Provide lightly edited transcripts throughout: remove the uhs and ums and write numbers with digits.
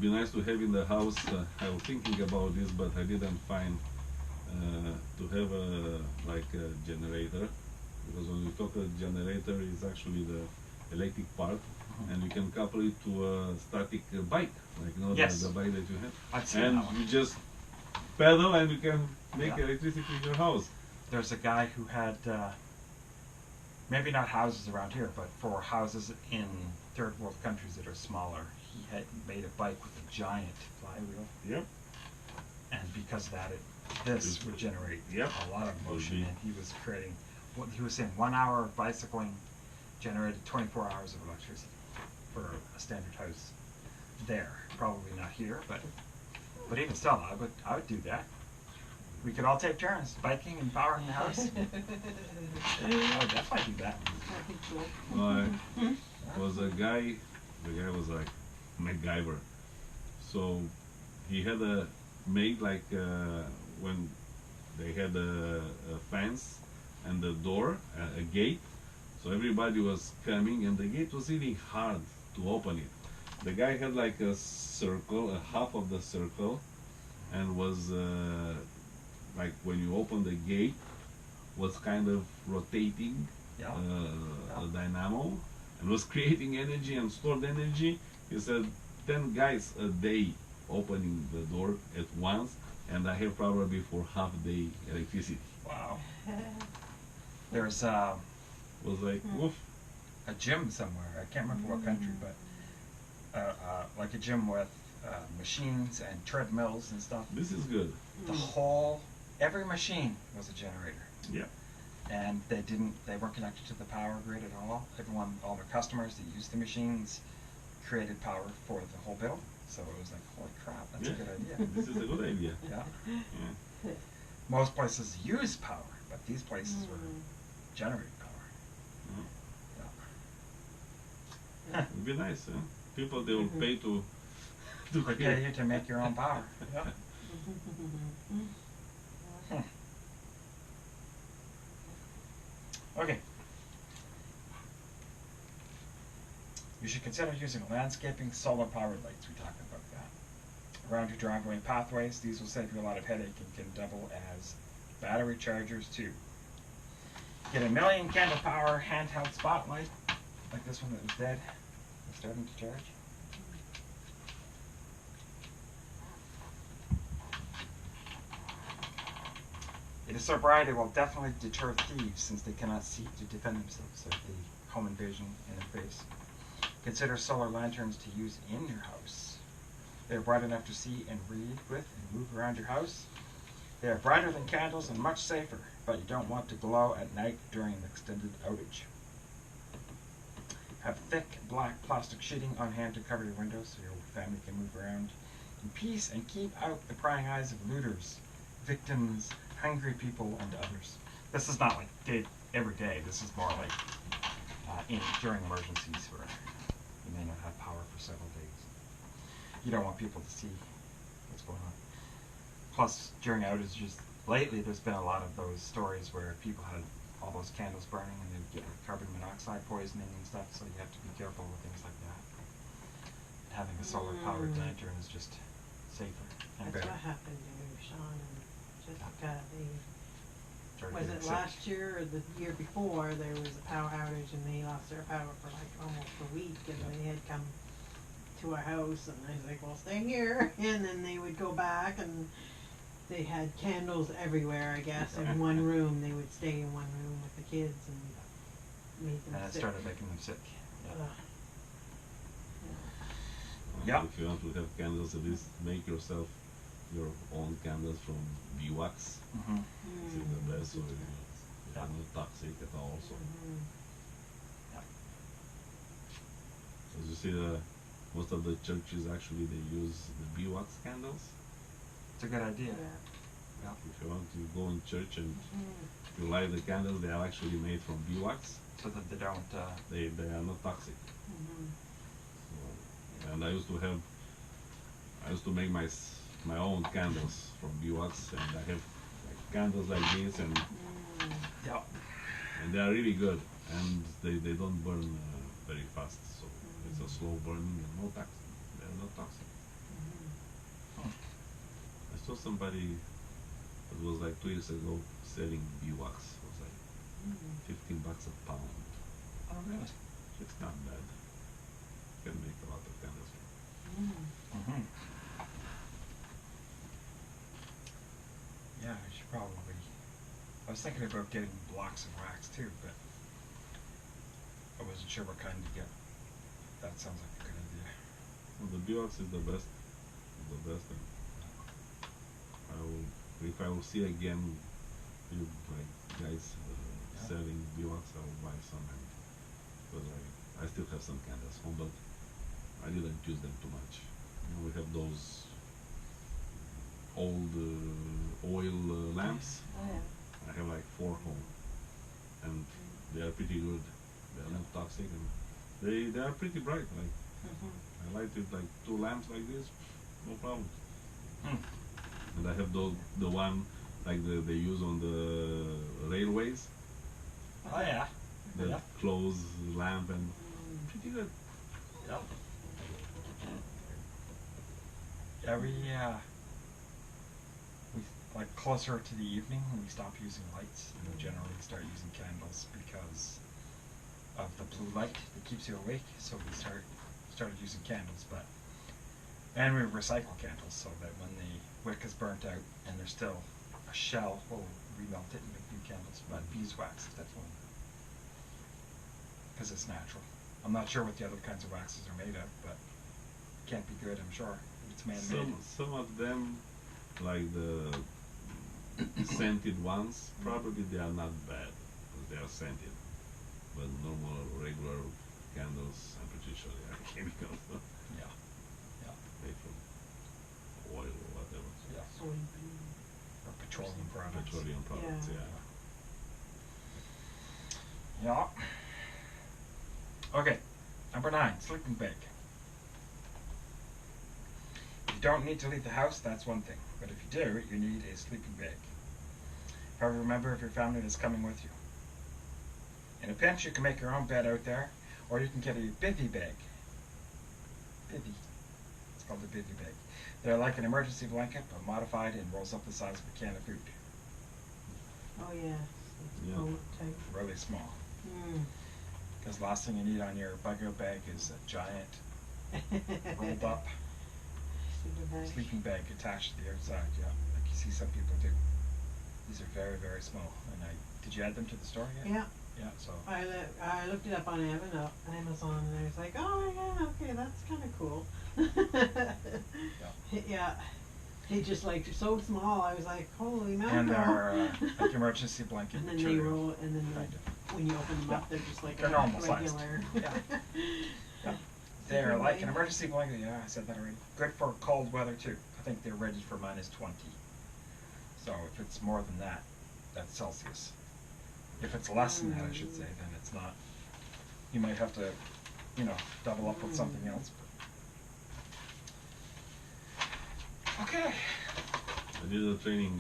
be nice to have in the house. I was thinking about this, but I didn't find to have a like a generator, because when we talk a generator, is actually the electric part, and you can couple it to a static bike, like Yes. the bike that you have, I've seen and that one. you just pedal and you can make electricity in your house. There's a guy who had maybe not houses around here, but for houses in third world countries that are smaller, he had made a bike with a giant flywheel, Yep. and because of that, this would generate a lot of motion, and he was creating. What he was saying, 1 hour of bicycling generated 24 hours of electricity for a standard house there. Probably not here, but even still, I would do that. We could all take turns biking and powering the house. I would definitely do that. Was a guy. The guy was like MacGyver. So he had a made like when they had a fence and the door, a gate. So everybody was coming, and the gate was really hard to open it. The guy had like a circle, a half of the circle, and was like when you open the gate, was kind of rotating a dynamo, and was creating energy and stored energy. He said 10 guys a day opening the door at once, and I have probably for half day electricity. Wow. There's Was like woof. a gym somewhere. I can't remember what country, but like a gym with machines and treadmills and stuff. This is good. Every machine was a generator. Yeah. And they weren't connected to the power grid at all. All the customers that used the machines created power for the whole building. So it was like, holy crap, that's a good idea. This is a good idea. Yeah. Most places use power, but these places were generating power. Yeah. It'd be nice, huh? People, they will pay to They pay you to make your own power. Yeah. Okay. You should consider using landscaping solar-powered lights. We talked about that. Around your driveway and pathways, these will save you a lot of headache and can double as battery chargers too. Get a 1,000,000 candle power handheld spotlight, like this one that was dead. It's starting to charge. It is so bright it will definitely deter thieves since they cannot see to defend themselves of the home invasion interface. Consider solar lanterns to use in your house. They are bright enough to see and read with and move around your house. They are brighter than candles and much safer, but you don't want to glow at night during an extended outage. Have thick black plastic sheeting on hand to cover your windows so your family can move around in peace and keep out the prying eyes of looters, victims, hungry people, and others. This is not like every day. This is more like during emergencies where you may not have power for several days. You don't want people to see what's going on. Plus, during outages, lately there's been a lot of those stories where people had all those candles burning and they'd get carbon monoxide poisoning and stuff, so you have to be careful with things like that. Having a solar-powered lantern is just safer and That's better. what happened to Sean and Jessica. Was it Sick. last year or the year before? There was a power outage and they lost their power for like almost a week, and they had come to our house and I was like, well, stay here. And then they would go back and they had candles everywhere, I guess, in one room. They would stay in one room with the kids and made them And it sick. started making them sick. Yeah. If you want to have candles, at least make yourself your own candles from beeswax. It's the best, so it's not toxic at all. So, as you see, most of the churches actually they use the beeswax candles. It's a good idea. Yeah. If you want to go in church and you light the candles, they are actually made from beeswax, So that they don't. they are not toxic. So, and I used to make my own candles from beeswax, and I have like candles like this, and they are really good, and they don't burn very fast, so it's a slow burning and no toxic. They're not toxic. saw somebody that was like 2 years ago selling beeswax. It was like $15 a pound. Oh, really? It's not bad. Can make a lot of candles. Mm-hmm. Yeah, I should probably. I was thinking about getting blocks of wax too, but I wasn't sure what kind to get. That sounds like a good idea. Well, the beeswax is the best. The best. And I will, if I will see again, you like guys selling beeswax, I will buy some. And because I still have some candles home, but I didn't use them too much. You know, we have those old oil lamps. Oh, yeah. I have like 4 home, and they are pretty good. They are not toxic, and they are pretty bright. Like I light it like 2 lamps like this, no problem. And I have the one like they use on the railways, Oh yeah. the Yeah. close lamp, and pretty good. Yep. Yeah, we like closer to the evening we stop using lights and we generally start using candles because of the blue light that keeps you awake. So we started using candles, and we recycle candles so that when the wick is burnt out and there's still a shell, we'll remelt it and make new candles. But beeswax is definitely because it's natural. I'm not sure what the other kinds of waxes are made of, but it can't be good, I'm sure. It's man-made. Some of them, like the scented ones, probably they are not bad because they are scented. But normal, regular candles, I'm pretty sure they are chemicals. Yeah. Yeah. Made from oil or whatever. Yeah. Soybean. Or petroleum products. Petroleum products, Yeah. Yeah. Okay. Number 9, sleeping bag. If you don't need to leave the house, that's one thing. But if you do, you need a sleeping bag. However, remember if your family is coming with you. In a pinch, you can make your own bed out there, or you can get a bivy bag. Bivy. It's called a bivy bag. They're like an emergency blanket, but modified and rolls up the size of a can of food. Oh yeah. Yeah. Boat type. Really small. Mm. Because the last thing you need on your bug-out bag is a giant rolled up sleeping bag attached to the outside, yeah, like you see some people do. These are very, very small. And did you add them to the store yet? Yeah. Yeah, so. I looked it up on Amazon and I was like, oh yeah, okay, that's kind of cool. Yeah. They just like so small. I was like, holy mackerel. And they're like emergency blanket and then material. they roll, and then Kind of. when you open them up, they're just like They're a normal sized. regular. Yeah. Yeah. They're like an emergency blanket. Yeah, I said that already. Good for cold weather too. I think they're rated for -20. So if it's more than that, that's Celsius. If it's less than that, I should say, then it's not. You might have to, double up with something else. Okay. I did a training.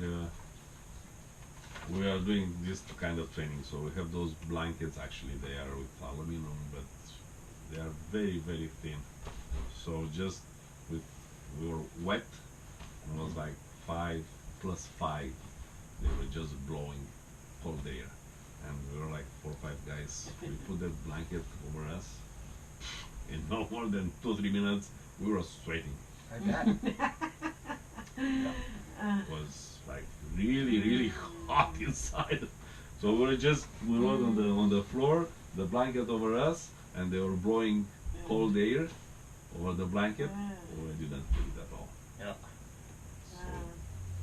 We are doing this kind of training, so we have those blankets. Actually, they are with aluminum, but they are very, very thin. So just we were wet. It was like 5 plus 5. They were just blowing cold air, and we were like 4 or 5 guys. We put the blanket over us. In no more than 2-3 minutes, we were sweating. I bet. It was like really, really hot inside. So we were on the floor, the blanket over us, and they were blowing cold air over the blanket. Oh, I didn't feel it at all. Yeah. So,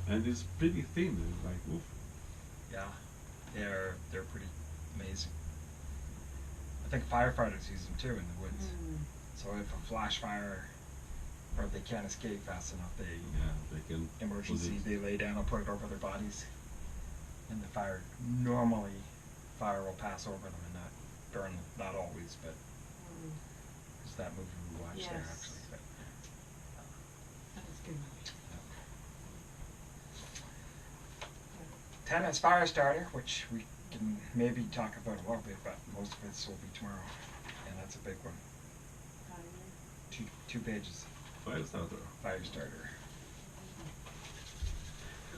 and it's pretty thin. It's like, oof. Yeah. They're pretty amazing. I think firefighters use them too in the woods. So if a flash fire, or if they can't escape fast enough, they can emergency, put it- they lay down and put it over their bodies. And the fire will pass over them and not burn them. Not always, but it's that movie we watched there Yes. actually. But, That was good. 10 is fire starter, which we can maybe talk about a little bit, but most of it will be tomorrow, and that's a big one. Two pages. Fire starter. Fire starter.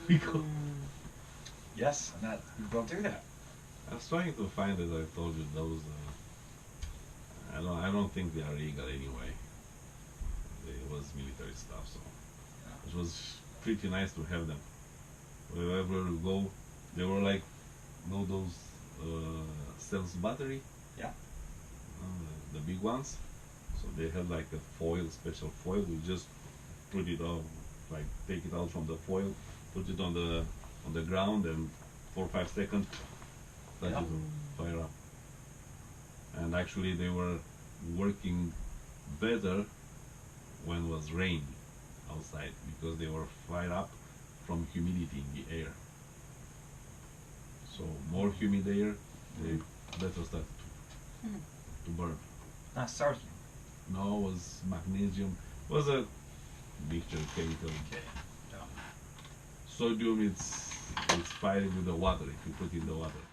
because Yes, and that will do that. I was trying to find, as I told you, those. I don't think they are legal anyway. It was military stuff, so it was pretty nice to have them. Wherever we go, they were like, those cells battery, Yeah. the big ones. So they had like a foil, special foil. We just put it on, like take it out from the foil, put it on the ground, and 4 or 5 seconds, that Yeah. it will fire up. And actually, they were working better when it was rain outside because they were fired up from humidity in the air. So more humid air, they better start to burn. Not sodium. No, it was magnesium. It was a mixture of chemical. Okay. Yeah. Sodium, it's fighting with the water if you put in the water.